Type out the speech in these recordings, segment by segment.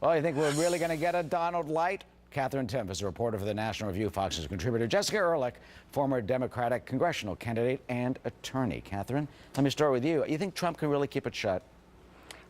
Well, you think we're really going to get a Donald Light? Katherine Timpf is a reporter for the National Review, Fox's contributor. Jessica Ehrlich, former Democratic congressional candidate and attorney. Katherine, let me start with you. You think Trump can really keep it shut?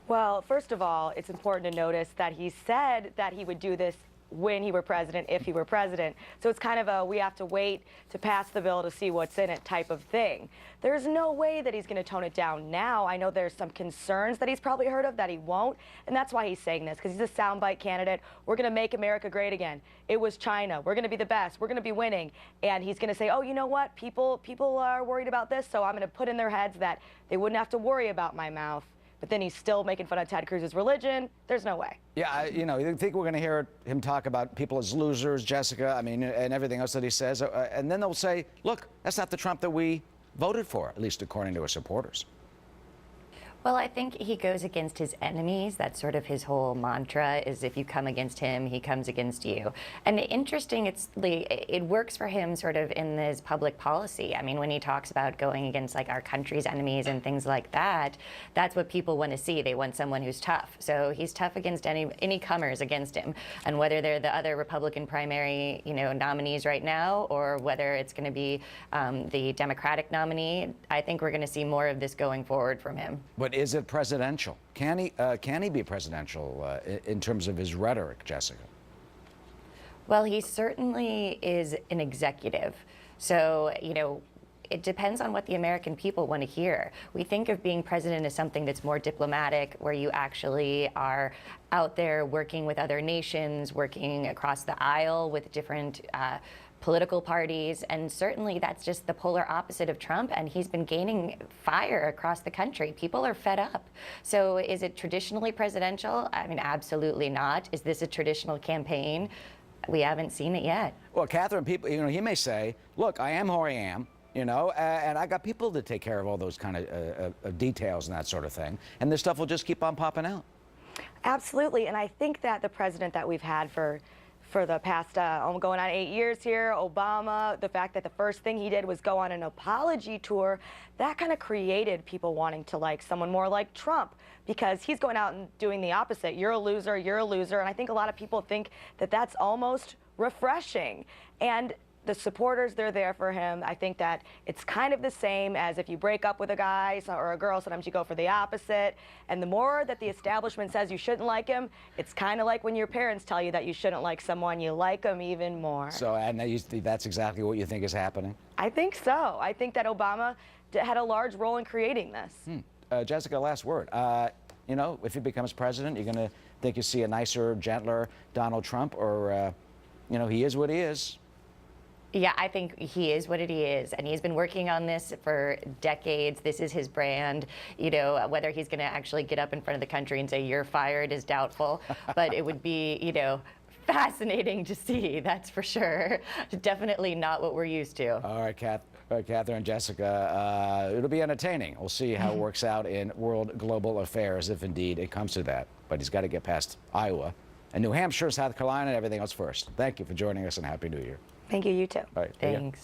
Well, first of all, it's important to notice that he said that he would do this when he were president, if he were president. So it's kind of a we have to wait to pass the bill to see what's in it type of thing. There's no way that he's going to tone it down now. I know there's some concerns that he's probably heard of that he won't, and that's why he's saying this, because he's a soundbite candidate. We're going to make America great again. It was China. We're going to be the best. We're going to be winning. And he's going to say, oh, you know what? People are worried about this, so I'm going to put in their heads that they wouldn't have to worry about my mouth. But then he's still making fun of Ted Cruz's religion. There's no way. Yeah, you know, you think we're going to hear him talk about people as losers, Jessica, I mean, and everything else that he says, and then they'll say, look, that's not the Trump that we voted for, at least according to his supporters. Well, I think he goes against his enemies. That's sort of his whole mantra, is if you come against him, he comes against you. And interesting, it works for him sort of in his public policy. I mean, when he talks about going against like our country's enemies and things like that, that's what people want to see. They want someone who's tough. So he's tough against any comers against him. And whether they're the other Republican primary, nominees right now, or whether it's going to be the Democratic nominee, I think we're going to see more of this going forward from him. But is it presidential? Can he be presidential in terms of his rhetoric, Jessica? Well, he certainly is an executive. So, it depends on what the American people want to hear. We think of being president as something that's more diplomatic, where you actually are out there working with other nations, working across the aisle with different political parties, and certainly that's just the polar opposite of Trump, and he's been gaining fire across the country. People are fed up. So is it traditionally presidential? I mean, absolutely not. Is this a traditional campaign? We haven't seen it yet. Well, Katherine, people, he may say, look, I am who I am, and I got people to take care of all those kind of details and that sort of thing, and this stuff will just keep on popping out. Absolutely, and I think that the president that we've had for the past going on 8 years here, Obama, the fact that the first thing he did was go on an apology tour, that kind of created people wanting to like someone more like Trump, because he's going out and doing the opposite. You're a loser, and I think a lot of people think that that's almost refreshing. And the supporters, they're there for him. I think that it's kind of the same as if you break up with a guy or a girl, sometimes you go for the opposite. And the more that the establishment says you shouldn't like him, it's kind of like when your parents tell you that you shouldn't like someone, you like them even more. So, and that's exactly what you think is happening? I think so. I think that Obama had a large role in creating this. Jessica, last word. If he becomes president, you're going to think you see a nicer, gentler Donald Trump, or, he is what he is? Yeah, I think he is what he is, and he's been working on this for decades. This is his brand. Whether he's going to actually get up in front of the country and say you're fired is doubtful, but it would be, fascinating to see, that's for sure. Definitely not what we're used to. All right, Katherine and Jessica, it'll be entertaining. We'll see how it works out in world global affairs, if indeed it comes to that. But he's got to get past Iowa and New Hampshire, South Carolina, and everything else first. Thank you for joining us, and Happy New Year. Thank you, you too. All right, thanks.